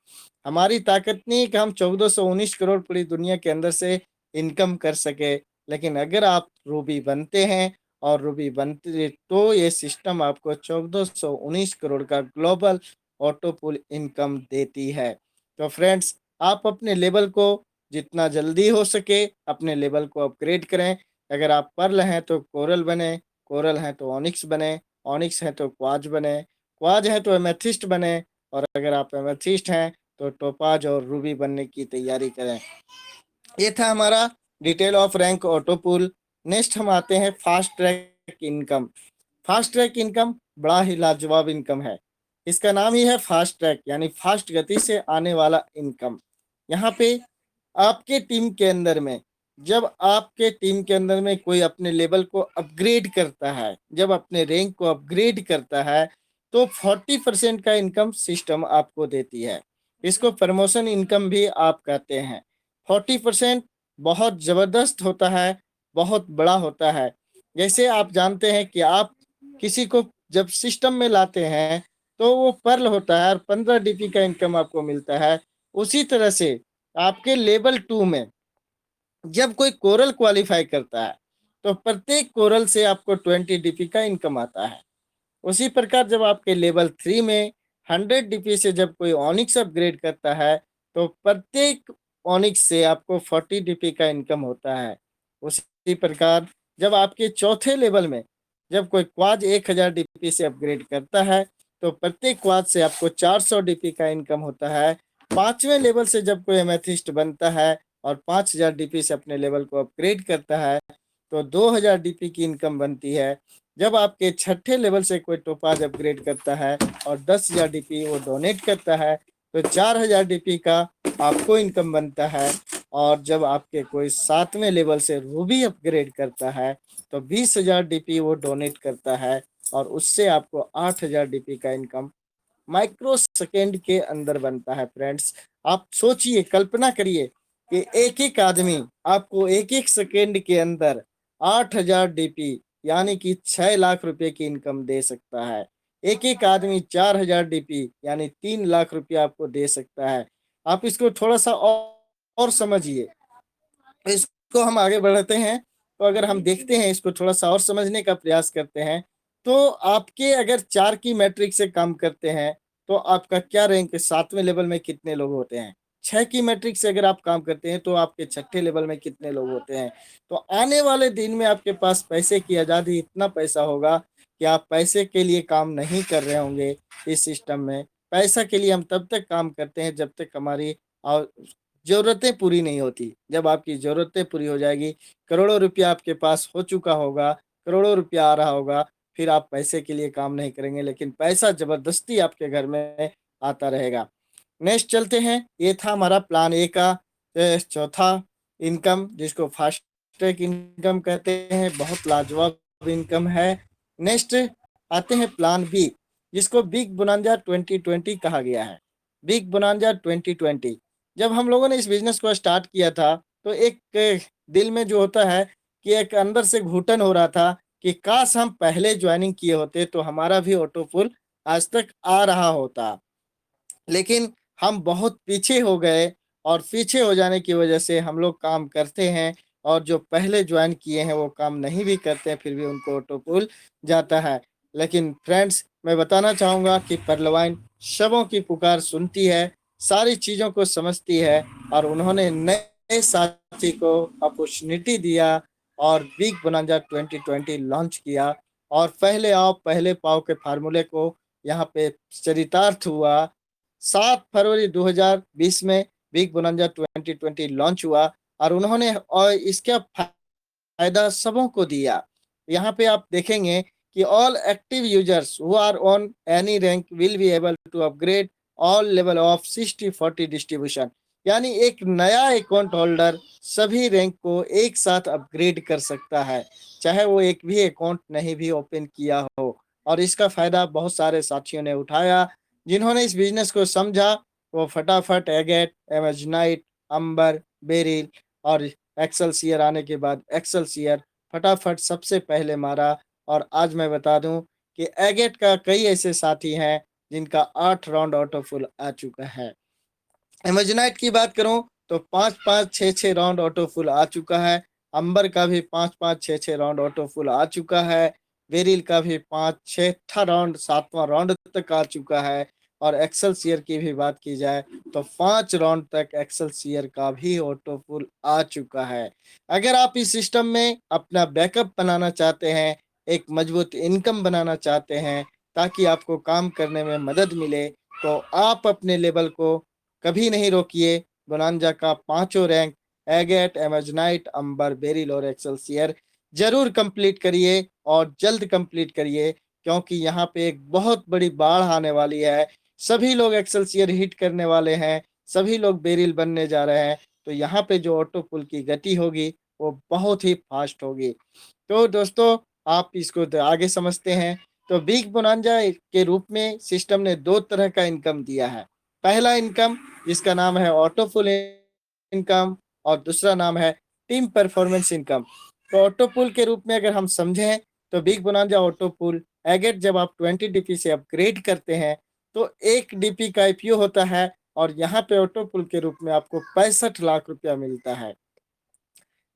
हमारी ताकत नहीं है कि हम 1419 करोड़ पूरी दुनिया के अंदर से इनकम कर सके। लेकिन अगर आप रूबी बनते हैं, और रूबी बनते तो ये सिस्टम आपको 1419 करोड़ का ग्लोबल ऑटो पुल इनकम देती है। तो फ्रेंड्स, आप अपने लेवल को जितना जल्दी हो सके अपने लेवल को अपग्रेड करें। अगर आप पर्ल हैं तो कोरल बने, कोरल हैं तो ऑनिक्स बने, ऑनिक्स हैं तो क्वाज बने, क्वाज हैं तो एमेथिस्ट बने, और अगर आप एमेथिस्ट हैं तो टोपाज और रूबी बनने की तैयारी करें। ये था हमारा detail of rank auto pool. Next हम आते हैं fast track income. Fast track income बड़ा ही लाजवाब इनकम है। इसका नाम ही है फास्ट ट्रैक, यानी फास्ट गति से आने वाला इनकम। यहाँ पे आपके टीम के अंदर में, जब आपके टीम के अंदर में कोई अपने लेवल को अपग्रेड करता है, जब अपने रैंक को अपग्रेड करता है, तो 40% का इनकम सिस्टम आपको देती है। इसको प्रमोशन इनकम भी आप कहते हैं। 40% बहुत जबरदस्त होता है, बहुत बड़ा होता है। जैसे आप जानते हैं कि आप किसी को जब सिस्टम में लाते हैं, तो वो पर्ल होता है और 15 DP का इनकम आपको मिलता है। उसी तरह से आपके लेवल 2 में जब कोई कोरल क्वालिफाई करता है, तो प्रत्येक कोरल से आपको 20 DP का इनकम आता है। उसी प्रकार जब आपके लेवल 3 में 100 DP से जब कोई ऑनिक्स अपग्रेड करता है, तो प्रत्येक ऑनिक्स से आपको 40 DP का इनकम होता है। उसी प्रकार जब आपके चौथे लेवल में जब कोई क्वाज 1000 DP से अपग्रेड करता है, तो प्रत्येक क्वाज से आपको 400 DP का इनकम होता है। पांचवें लेवल से जब कोई एमेथिस्ट बनता है और 5000 DP से अपने लेवल को अपग्रेड करता है, तो 2000 DP की इनकम बनती है। जब आपके छठे लेवल से कोई टोपाज अपग्रेड करता है और 10,000 DP वो डोनेट करता है, तो 4,000 DP का आपको इनकम बनता है। और जब आपके कोई सातवें लेवल से रूबी अपग्रेड करता है, तो 20,000 DP वो डोनेट करता है और उससे आपको 8,000 DP का इनकम माइक्रो सेकेंड के अंदर बनता है। फ्रेंड्स, आप सोचिए, कल्पना करिए कि एक एक आदमी आपको एक एक सेकेंड के अंदर 8,000 DP यानी कि 6 लाख रुपए की इनकम दे सकता है। एक एक आदमी 4,000 DP यानी 3 लाख रुपया आपको दे सकता है। आप इसको थोड़ा सा और समझिए। इसको हम आगे बढ़ते हैं, तो अगर हम देखते हैं, इसको थोड़ा सा और समझने का प्रयास करते हैं, तो आपके अगर 4 की मैट्रिक से काम करते हैं, तो आपका क्या रैंक, सातवें लेवल में कितने लोग होते हैं? 6 की मैट्रिक से अगर आप काम करते हैं, तो आपके छठे लेवल में कितने लोग होते हैं? तो आने वाले दिन में आपके पास पैसे की आज़ादी, इतना पैसा होगा कि आप पैसे के लिए काम नहीं कर रहे होंगे। इस सिस्टम में पैसा के लिए हम तब तक काम करते हैं जब तक हमारी जरूरतें पूरी नहीं होती। जब आपकी जरूरतें पूरी हो जाएगी, करोड़ों रुपया आपके पास हो चुका होगा, करोड़ों रुपया आ रहा होगा, फिर आप पैसे के लिए काम नहीं करेंगे, लेकिन पैसा जबरदस्ती आपके घर में आता रहेगा। नेक्स्ट चलते हैं। ये था हमारा प्लान ए का चौथा इनकम, जिसको फास्ट ट्रैक इनकम कहते हैं। बहुत लाजवाब इनकम है। नेक्स्ट आते हैं प्लान बी, जिसको बिग बोनांजा 2020 कहा गया है। बिग बोनांजा 2020, जब हम लोगों ने इस बिजनेस को स्टार्ट किया था, तो एक दिल में जो होता है कि एक अंदर से घुटन हो रहा था कि काश हम पहले ज्वाइनिंग किए होते तो हमारा भी ऑटो पुल आज तक आ रहा होता। लेकिन हम बहुत पीछे हो गए, और पीछे हो जाने की वजह से हम लोग काम करते हैं, और जो पहले ज्वाइन किए हैं वो काम नहीं भी करते हैं, फिर भी उनको ऑटो पुल जाता है। लेकिन फ्रेंड्स, मैं बताना चाहूँगा कि परलवाइन शवों की पुकार सुनती है, सारी चीज़ों को समझती है, और उन्होंने नए साथी को अपॉर्चुनिटी दिया और बिग बोनांजा 2020 लॉन्च किया। और पहले आओ पहले पाओ के फार्मूले को यहाँ पे चरितार्थ हुआ। 7 फरवरी 2020 में बिग बोनांजा 2020 लॉन्च हुआ, और उन्होंने और इसका फायदा सबों को दिया। यहाँ पे आप देखेंगे कि all active users who are on any rank will be able to upgrade all level of 60-40 distribution. यानी एक नया अकाउंट होल्डर सभी रैंक को एक साथ अपग्रेड कर सकता है, चाहे वो एक भी अकाउंट नहीं भी ओपन किया हो। और इसका फायदा बहुत सारे साथियों ने उठाया। जिन्होंने इस बिजनेस को समझा, वो फटाफट एगेट, एमेजनाइट, अंबर, बेरिल और एक्सेलसियर आने के बाद एक्सेलसियर फटाफट सबसे पहले मारा। और आज मैं बता दूं कि एगेट का कई ऐसे साथी हैं जिनका 8 राउंड ऑटोफुल आ चुका है। एमेजनाइट की बात करूं तो 5-5, 6-6 राउंड ऑटो फुल आ चुका है। अंबर का भी 5-5, 6-6 राउंड ऑटो फुल आ चुका है। वेरिल का भी 5-6 राउंड, 7वां राउंड तक आ चुका है। और एक्सेलसियर की भी बात की जाए तो 5 राउंड तक एक्सेलसियर का भी ऑटो फुल आ चुका है। अगर आप इस सिस्टम में अपना बैकअप बनाना चाहते हैं, एक मजबूत इनकम बनाना चाहते हैं, ताकि आपको काम करने में मदद मिले, तो आप अपने लेवल को कभी नहीं रोकिए। बोनांजा का पांचों रैंक एगेट, एमेजनाइट, अंबर, बेरिल और एक्सेलसियर जरूर कंप्लीट करिए, और जल्द कंप्लीट करिए, क्योंकि यहाँ पे एक बहुत बड़ी बाढ़ आने वाली है। सभी लोग एक्सेलसियर हिट करने वाले हैं, सभी लोग बेरिल बनने जा रहे हैं। तो यहाँ पे जो ऑटो पुल की गति होगी वो बहुत ही फास्ट होगी। तो दोस्तों, आप इसको आगे समझते हैं। तो बिग बोनांजा के रूप में सिस्टम ने दो तरह का इनकम दिया है। पहला इनकम, जिसका नाम है ऑटो पुल इनकम, और दूसरा नाम है टीम परफॉर्मेंस इनकम। तो ऑटो पुल के रूप में अगर हम समझें, तो बिग बोनांजा ऑटो पुल एगेट जब आप 20 DP से अपग्रेड करते हैं, तो 1 DP का IPO होता है, और यहाँ पे ऑटो पुल के रूप में आपको 65 लाख रुपया मिलता है।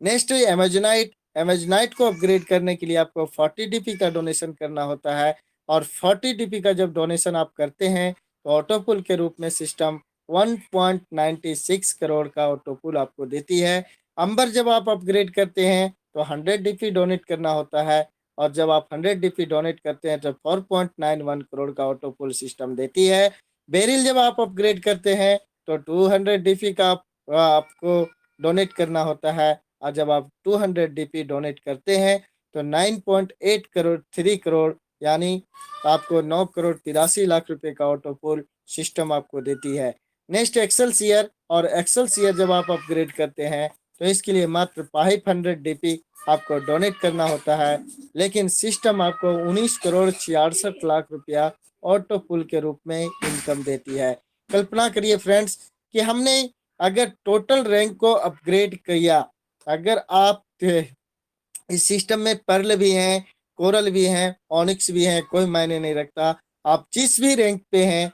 नेक्स्ट एमेजोनाइट। एमेजनाइट को अपग्रेड करने के लिए आपको 40 DP का डोनेशन करना होता है, और 40 DP का जब डोनेशन आप करते हैं तो ऑटोपुल के रूप में सिस्टम 1.96 करोड़ का ऑटोपुल आपको देती है। अंबर जब आप अपग्रेड करते हैं तो 100 DP डोनेट करना होता है, और जब आप 100 DP डोनेट करते हैं तो 4.91 करोड़ का ऑटोपुल सिस्टम देती है। बेरिल जब आप अपग्रेड करते हैं तो 200 DP का आपको डोनेट करना होता है, और जब आप 200 DP डोनेट करते हैं तो 9.8 करोड़ 3 करोड़ यानी आपको 9 करोड़ 83 लाख रुपए का ऑटोपोल सिस्टम आपको देती है। नेक्स्ट एक्सेलसियर, और एक्सेलसियर जब आप अपग्रेड करते हैं तो इसके लिए मात्र 500 DP आपको डोनेट करना होता है, लेकिन सिस्टम आपको 19 करोड़ 66 लाख रुपया ऑटोपुल के रूप में इनकम देती है। कल्पना करिए फ्रेंड्स कि हमने अगर टोटल रैंक को अपग्रेड किया, अगर आप इस सिस्टम में पर्ल भी हैं, कोरल भी हैं, ऑनिक्स भी हैं, कोई मायने नहीं रखता, आप जिस भी रैंक पे हैं,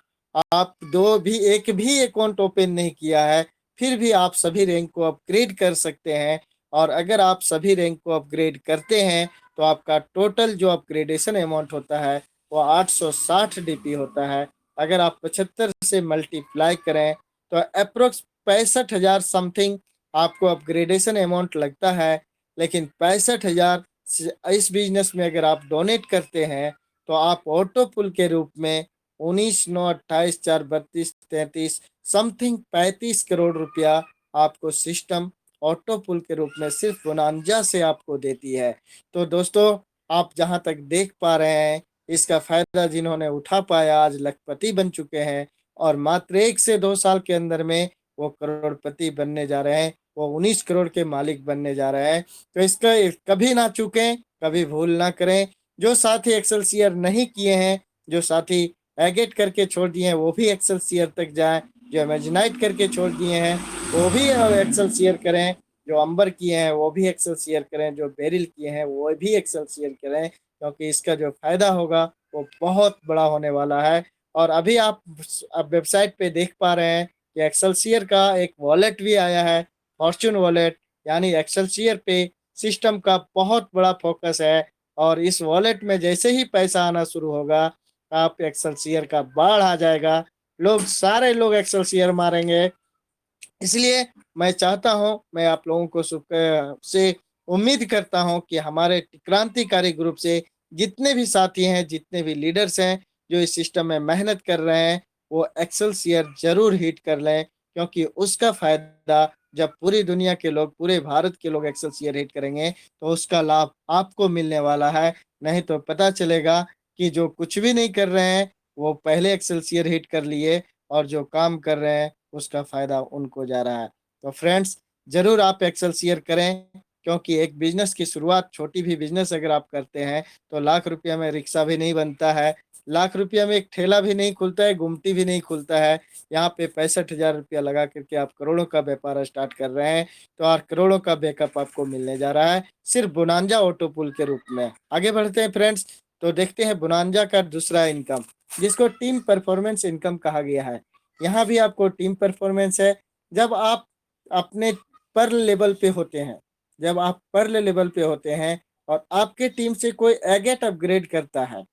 आप एक भी अकाउंट ओपन नहीं किया है, फिर भी आप सभी रैंक को अपग्रेड कर सकते हैं। और अगर आप सभी रैंक को अपग्रेड करते हैं तो आपका टोटल जो अपग्रेडेशन अमाउंट होता है वो 860 DP होता है। अगर आप 75 से मल्टीप्लाई करें तो अप्रोक्स 65,000 समथिंग आपको अपग्रेडेशन अमाउंट लगता है। लेकिन 65,000 इस बिजनेस में अगर आप डोनेट करते हैं तो आप ऑटो पुल के रूप में 19, 9, 28, 4, 32, 33 समथिंग 35 करोड़ रुपया आपको सिस्टम ऑटो पुल के रूप में सिर्फ बोनांजा से आपको देती है। तो दोस्तों, आप जहां तक देख पा रहे हैं, इसका फायदा जिन्होंने उठा पाया आज लखपति बन चुके हैं, और मात्र 1 से 2 साल के अंदर में वो करोड़पति बनने जा रहे हैं, वो 19 करोड़ के मालिक बनने जा रहे हैं। तो इसका कभी ना चूकें, कभी भूल ना करें। जो साथी एक्सेलसियर नहीं किए हैं, जो साथी एगेट करके छोड़ दिए हैं, वो भी एक्सेलसियर तक जाएं। जो इमेजिनाइट करके छोड़ दिए हैं वो भी एक्सेलसियर करें। जो अंबर किए हैं वो भी एक्सेलसियर करें। जो बेरिल किए हैं वो भी एक्सेलसियर करें, क्योंकि इसका जो फायदा होगा वो बहुत बड़ा होने वाला है। और अभी आप वेबसाइट पे देख पा रहे हैं कि एक्सेलसियर का एक वॉलेट भी आया है, फॉर्चून वॉलेट। यानी एक्सेलसियर पे सिस्टम का बहुत बड़ा फोकस है, और इस वॉलेट में जैसे ही पैसा आना शुरू होगा, आप एक्सेलसियर का बाढ़ आ जाएगा, सारे लोग एक्सेलसियर मारेंगे। इसलिए मैं चाहता हूं, मैं आप लोगों को से उम्मीद करता हूं कि हमारे क्रांतिकारी ग्रुप से जितने भी साथी हैं, जितने भी लीडर्स हैं जो इस सिस्टम में मेहनत कर रहे हैं, वो एक्सेलसियर जरूर हिट कर लें, क्योंकि उसका फायदा जब पूरी दुनिया के लोग, पूरे भारत के लोग एक्सेलसियर हिट करेंगे तो उसका लाभ आपको मिलने वाला है। नहीं तो पता चलेगा कि जो कुछ भी नहीं कर रहे हैं वो पहले एक्सेलसियर हिट कर लिए, और जो काम कर रहे हैं उसका फायदा उनको जा रहा है। तो फ्रेंड्स, जरूर आप एक्सेलसियर करें, क्योंकि एक बिजनेस की शुरुआत, छोटी भी बिजनेस अगर आप करते हैं तो लाख रुपया में रिक्शा भी नहीं बनता है, लाख रुपया में एक ठेला भी नहीं खुलता है, गुमटी भी नहीं खुलता है। यहाँ पे 65,000 रुपया लगा करके आप करोड़ों का व्यापार स्टार्ट कर रहे हैं, तो और करोड़ों का बैकअप आपको मिलने जा रहा है सिर्फ बोनांजा ऑटो पुल के रूप में। आगे बढ़ते हैं फ्रेंड्स, तो देखते हैं बोनांजा का दूसरा इनकम, जिसको टीम परफॉर्मेंस इनकम कहा गया है। यहाँ भी आपको टीम परफॉर्मेंस है। जब आप अपने पर्ल लेवल पे होते हैं, जब आप पर्ल लेवल पे होते हैं और आपके टीम से कोई एगेट अपग्रेड करता है,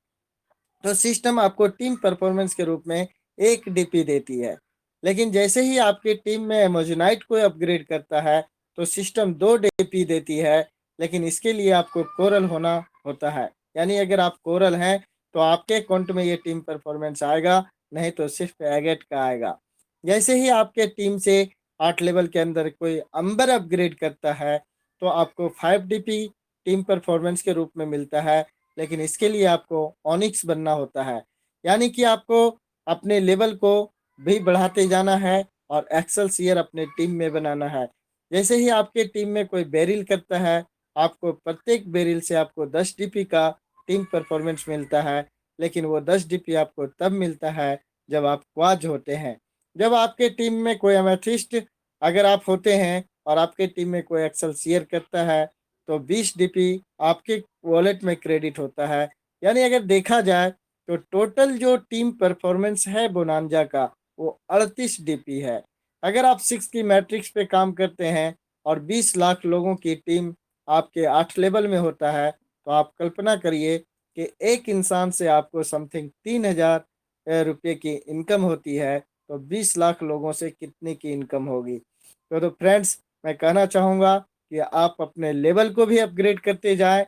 तो सिस्टम आपको टीम परफॉर्मेंस के रूप में 1 DP देती है। लेकिन जैसे ही आपकी टीम में एमोजनाइट को अपग्रेड करता है तो सिस्टम 2 DP देती है। लेकिन इसके लिए आपको कोरल होना होता है, यानी अगर आप कोरल हैं तो आपके अकाउंट में ये टीम परफॉर्मेंस आएगा, नहीं तो सिर्फ एगेट का आएगा। जैसे ही आपके टीम से 8 लेवल के अंदर कोई अंबर अपग्रेड करता है तो आपको 5 DP टीम परफॉर्मेंस के रूप में मिलता है। लेकिन इसके लिए आपको ऑनिक्स बनना होता है, यानी कि आपको अपने लेवल को भी बढ़ाते जाना है और एक्सेलसियर अपने टीम में बनाना है। जैसे ही आपके टीम में कोई बेरिल करता है, आपको प्रत्येक बेरिल से आपको 10 DP का टीम परफॉर्मेंस मिलता है। लेकिन वो 10 DP आपको तब मिलता है जब आप क्वाज होते हैं। जब आपके टीम में कोई अमेथिस्ट अगर आप होते हैं और आपके टीम में कोई एक्सेलसियर करता है तो 20 DP आपके वॉलेट में क्रेडिट होता है। यानी अगर देखा जाए तो टोटल जो टीम परफॉर्मेंस है बोनांजा का वो 38 DP है। अगर आप 6 की मैट्रिक्स पे काम करते हैं और 20 लाख लोगों की टीम आपके 8 लेवल में होता है, तो आप कल्पना करिए कि एक इंसान से आपको समथिंग 3000 रुपये की इनकम होती है, तो 20 लाख लोगों से कितने की इनकम होगी। तो फ्रेंड्स, मैं कहना चाहूँगा कि आप अपने लेवल को भी अपग्रेड करते जाएँ।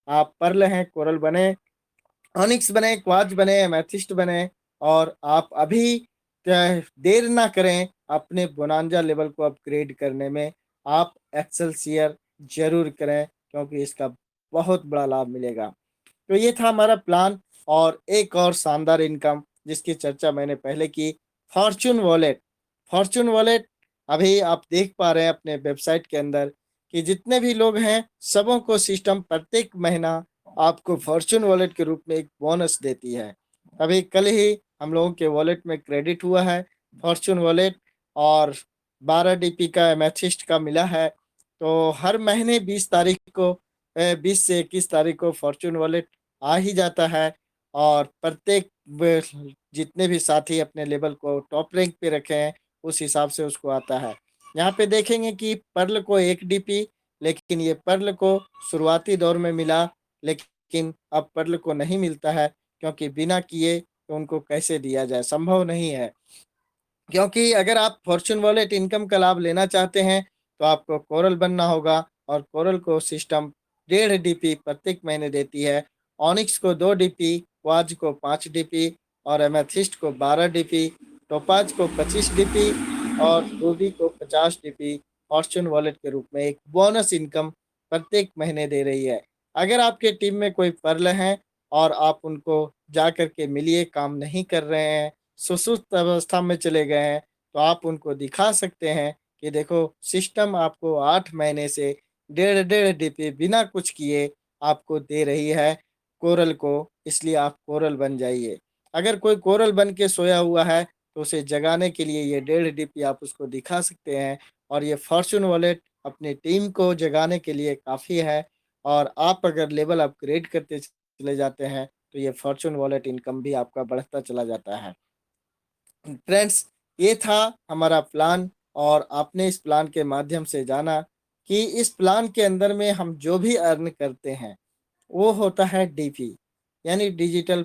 आप पर्ल हैं, कोरल बने, ऑनिक्स बने, क्वार्ट्ज बने, एमेथिस्ट बने, और आप अभी देर ना करें अपने बोनांजा लेवल को अपग्रेड करने में। आप एक्सेलसियर ज़रूर करें, क्योंकि इसका बहुत बड़ा लाभ मिलेगा। तो ये था हमारा प्लान। और एक और शानदार इनकम जिसकी चर्चा मैंने पहले की, फॉर्च्यून वॉलेट। फॉर्च्यून वॉलेट अभी आप देख पा रहे हैं अपने वेबसाइट के अंदर कि जितने भी लोग हैं, सबों को सिस्टम प्रत्येक महीना आपको फॉर्च्यून वॉलेट के रूप में एक बोनस देती है। अभी कल ही हम लोगों के वॉलेट में क्रेडिट हुआ है फॉर्च्यून वॉलेट, और 12 डीपी का एमेथिस्ट का मिला है। तो हर महीने 20 तारीख को 20 से 21 तारीख को फॉर्च्यून वॉलेट आ ही जाता है। और प्रत्येक जितने भी साथी अपने लेवल को टॉप रैंक पे रखे हैं, उस हिसाब से उसको आता है। यहाँ पे देखेंगे कि पर्ल को 1 डीपी, लेकिन ये पर्ल को शुरुआती दौर में मिला, लेकिन अब पर्ल को नहीं मिलता है, क्योंकि बिना किए तो उनको कैसे दिया जाए, संभव नहीं है। क्योंकि अगर आप फॉर्च्यून वॉलेट इनकम का लाभ लेना चाहते हैं, तो आपको कोरल बनना होगा, और कोरल को सिस्टम 1.5 डीपी प्रत्येक महीने देती है। ऑनिक्स को 2 डीपी, क्वार्ज को 5 डीपी, और एमेथिस्ट को 12 डीपी, टोपाज को 25 डीपी, और रूबी को 50 डीपी फॉर्च्यून वॉलेट के रूप में एक बोनस इनकम प्रत्येक महीने दे रही है। अगर आपके टीम में कोई पर्ल हैं और आप उनको जा करके मिलिए, काम नहीं कर रहे हैं, सुसुप्त अवस्था में चले गए हैं, तो आप उनको दिखा सकते हैं कि देखो, सिस्टम आपको 8 महीने से 1.5 डीपी बिना कुछ किए आपको दे रही है कोरल को, इसलिए आप कोरल बन जाइए। अगर कोई कोरल बन के सोया हुआ है, तो उसे जगाने के लिए ये 1.5 डीपी आप उसको दिखा सकते हैं, और ये फॉर्च्यून वॉलेट अपनी टीम को जगाने के लिए काफ़ी है। और आप अगर लेवल अपग्रेड करते चले जाते हैं, तो ये फॉर्च्यून वॉलेट इनकम भी आपका बढ़ता चला जाता है। फ्रेंड्स, ये था हमारा प्लान, और आपने इस प्लान के माध्यम से जाना कि इस प्लान के अंदर में हम जो भी अर्न करते हैं, वो होता है डीपी, यानी डिजिटल